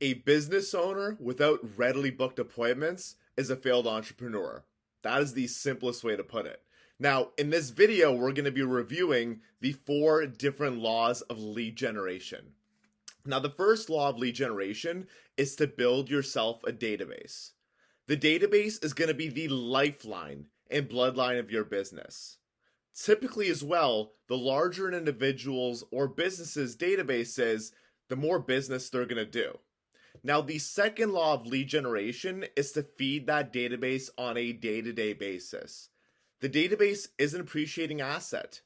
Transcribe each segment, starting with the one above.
A business owner without readily booked appointments is a failed entrepreneur. That is the simplest way to put it. Now, in this video, we're going to be reviewing the 4 different laws of lead generation. Now, the first law of lead generation is to build yourself a database. The database is going to be the lifeline and bloodline of your business. Typically, as well, the larger an individual's or business's database is, the more business they're going to do. Now, the second law of lead generation is to feed that database on a day-to-day basis. The database is an appreciating asset.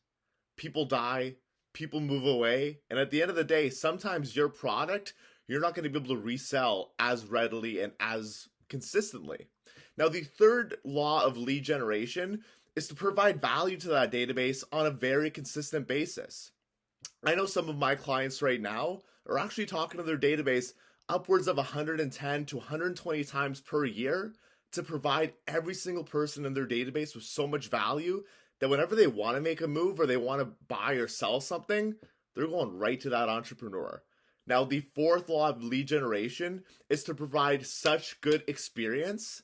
People die, people move away, and at the end of the day, sometimes your product you're not going to be able to resell as readily and as consistently. Now, the third law of lead generation is to provide value to that database on a very consistent basis. I know some of my clients right now are actually talking to their database upwards of 110 to 120 times per year to provide every single person in their database with so much value that whenever they want to make a move or they want to buy or sell something, they're going right to that entrepreneur. Now, the fourth law of lead generation is to provide such good experience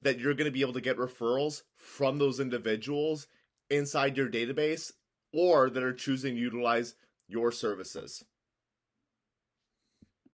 that you're going to be able to get referrals from those individuals inside your database or that are choosing to utilize your services.